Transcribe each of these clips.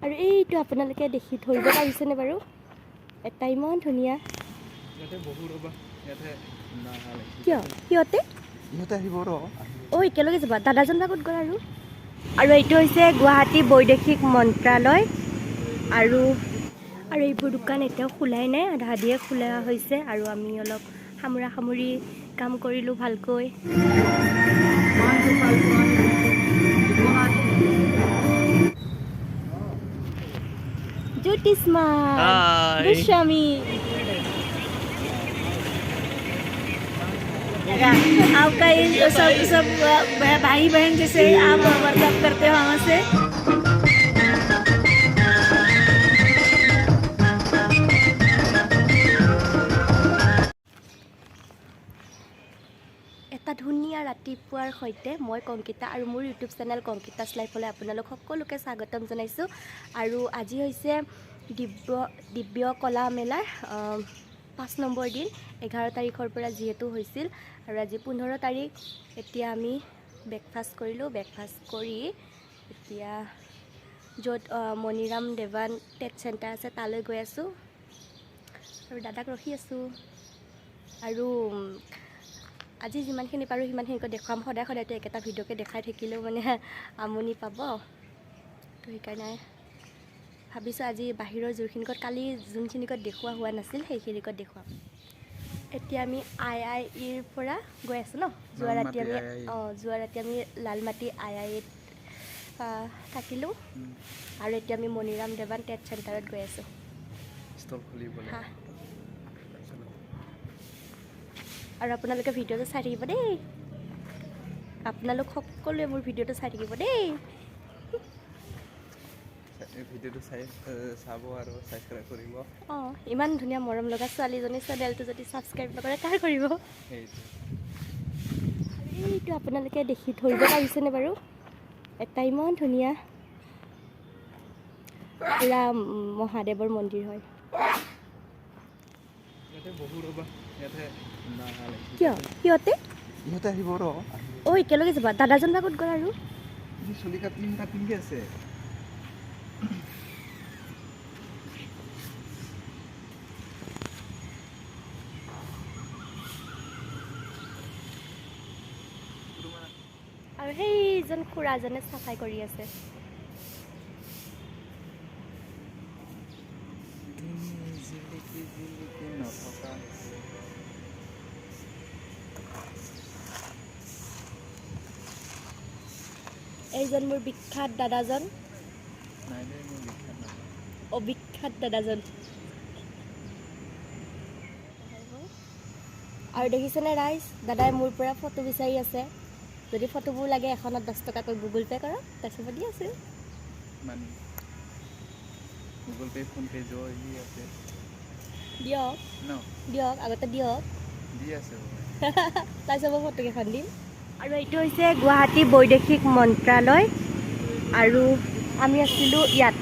আৰু এইটো আপোনালোকে দেখি ধৰিব পাৰিছেনে বাৰু এটা ইমান ধুনীয়া কিয় সিহঁতে আহিব একেলগে যাবা দাদাজন ক'ত গ'ল আৰু এইটো হৈছে গুৱাহাটী বৈদেশিক মন্ত্ৰালয় আৰু এইবোৰ দোকান এতিয়াও খোলাই নাই আধা আধিয়ে খোলা হৈছে আৰু আমি অলপ সামৰা সামৰি কাম কৰিলোঁ ভালকৈ ज्योतिष्मान गोस्वामी आपका ये सब भाई बहन जैसे आप बर्ताव करते हो हमसे এটা ধুনীয়া ৰাতিপুৱাৰ সৈতে মই কংকিতা আৰু মোৰ ইউটিউব চেনেল কংকিতাছ লাইফলৈ আপোনালোক সকলোকে স্বাগতম জনাইছোঁ আৰু আজি হৈছে দিব্য কলা মেলাৰ 5 নম্বৰ দিন 11 তাৰিখৰ পৰা যিহেতু হৈছিল আৰু আজি 15 তাৰিখ এতিয়া আমি ব্ৰেকফাষ্ট কৰিলোঁ ব্ৰেকফাষ্ট কৰি এতিয়া য'ত মণিৰাম দেৱান টেট চেণ্টাৰ আছে তালৈ গৈ আছোঁ আৰু দাদাক ৰখি আছোঁ আৰু আজি যিমানখিনি পাৰোঁ সিমানখিনিকৈ দেখুৱাম সদায় সদায়তো একেটা ভিডিঅ'কে দেখাই থাকিলেও মানে আমনি পাব তো সেইকাৰণে ভাবিছোঁ আজি বাহিৰৰ যোনখিনিকত কালি যোনখিনিকত দেখুওৱা হোৱা নাছিল সেইখিনিকত দেখুৱাম এতিয়া আমি IIEৰ পৰা গৈ আছোঁ ন যোৱা ৰাতি আমি লালমাটি IIEত থাকিলোঁ আৰু এতিয়া আমি মণিৰাম দেৱান টেট চেণ্টাৰত গৈ আছোঁ ষ্টল খুলিবলৈ আৰু আপোনালোকে ভিডিঅ'টো চাই থাকিব দেই আপোনালোক সকলোৱে মোৰ ভিডিঅ'টো চাই থাকিব দেই ভিডিঅ'টো চাব আৰু সাবস্ক্ৰাইব কৰিব ইমান ধুনীয়া মৰম লগা ছোৱালীজনী চেনেলটো যদি সাবস্ক্ৰাইব নকৰে কাৰ কৰিব এইটো আপোনালোকে দেখি ধৰিব পাৰিছেনে বাৰু এটা ইমান ধুনীয়া পুৰা মহাদেৱৰ মন্দিৰ হয় কিয় সিহঁতে আহিব একেলগে যাবা দাদাজন ক'ত গ'ল আৰু আছে আৰু সেইজন খুৰাজনে চাফাই কৰি আছে এইজন মোৰ বিখ্যাত দাদাজন অবিখ্যাত দাদাজন আৰু দেখিছেনে ৰাইজ দাদাই মোৰ পৰা ফটো বিচাৰি আছে যদি ফটোবোৰ লাগে এখনত 10 টকাকৈ গুগল পে' কৰক তাৰপিছত দি আছে গুগল পে' ফোন পে' আছে দিয়ক আগতে দিয়ক দি আছে তাৰপিছত মই ফটোকেইখন দিম আৰু এইটো হৈছে গুৱাহাটী বৈদেশিক মন্ত্ৰালয় আৰু আমি আছিলোঁ ইয়াত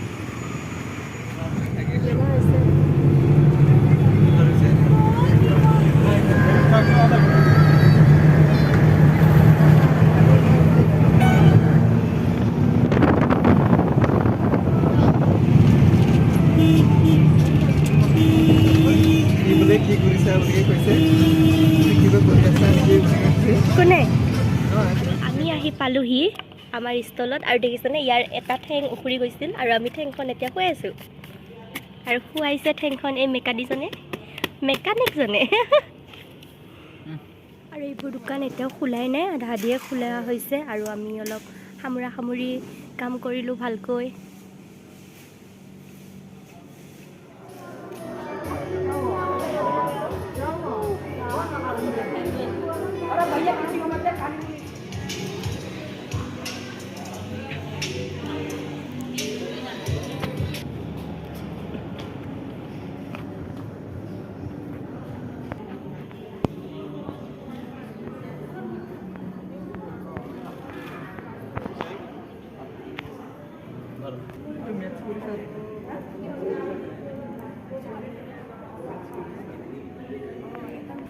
কোনে আমি আহি পালোহি আমাৰ ষ্টলত আৰু দেখিছেনে ইয়াৰ এটা ঠেং উখুৰি গৈছিল আৰু আমি ঠেংখন এতিয়া শুৱাই আছোঁ আৰু শুৱাইছে ঠেংখন এই মেকানিকজনে আৰু এইবোৰ দোকান এতিয়াও খোলাই নাই আধা আধিয়ে খোলা হৈছে আৰু আমি অলপ সামৰা সামৰি কাম কৰিলোঁ ভালকৈ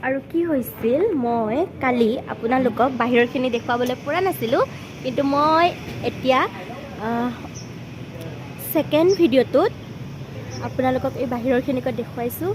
আৰু কি হৈছিল মই কালি আপোনালোকক বাহিৰৰখিনি দেখুৱাবলৈ পৰা নাছিলোঁ কিন্তু মই এতিয়া সেকেন্ড ভিডিঅ'টোত আপোনালোকক এই বাহিৰৰখিনিকত দেখুৱাইছোঁ।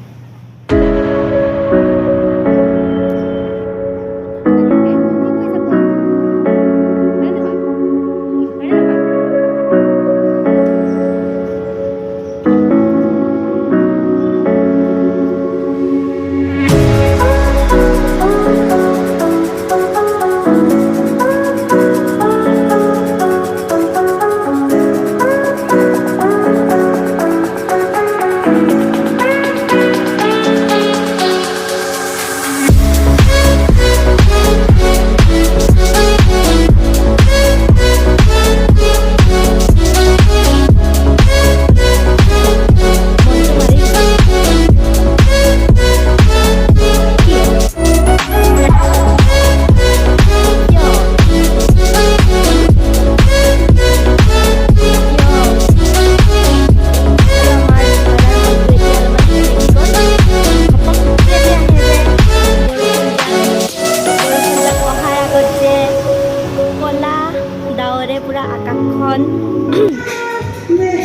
পুৰা আকাশখন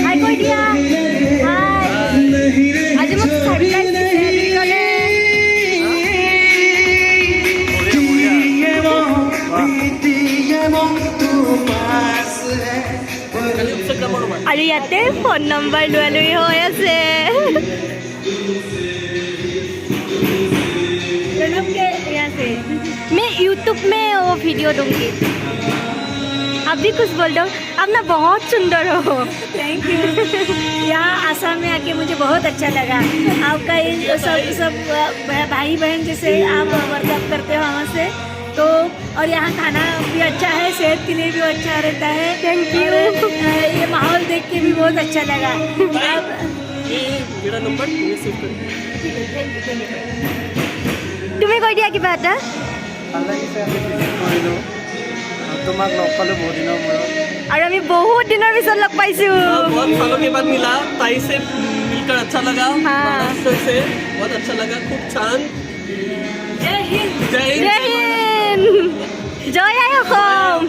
হাই কৈ দিয়া হাই আজি মোক সাৰপ্ৰাইজ দিছে বিকলে আৰু ইয়াতে ফোন নম্বৰ লোৱা লৈ হৈ আছে। मैं YouTube में वो वीडियो दूंगी। आप भी कुछ बोल दो। आप ना बहुत सुंदर हो। Thank you. यहाँ आसाम में आके मुझे बहुत अच्छा लगा। आपका ये सब भाई बहन जैसे आप वर्कआउट करते हो वहाँ से तो और यहाँ खाना भी अच्छा है, सेहत के लिए भी अच्छा रहता है। Thank you. ये माहौल देख के भी बहुत अच्छा लगा। ये मेरा नंबर तुम्हें কৈ দিয়া কিবা এটা তোমাক লগ পালো বহুত দিনৰ মূৰত और আমি বহুত দিনৰ পিছত লগ পাইছো। बहुत सालों के बाद मिला, ताई से मिलकर अच्छा लगा। महाराष्ट्र से बहुत अच्छा लगा, खूप छान। जय हिंद। जय हिंद। जय हिंद। जय আই Assam.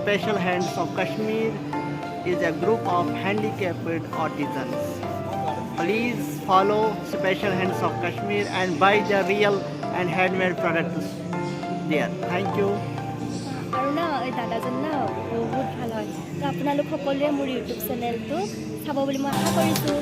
Special Hands of Kashmir is a group of handicapped artisans. Please follow Special Hands of Kashmir and buy the real and handmade products there. Thank you. আৰু না এই দাদাজন না বহুত ভাল হয় তো আপোনালোক সকলোৱে মোৰ ইউটিউব চেনেলটো চাব বুলি মই আশা কৰিছোঁ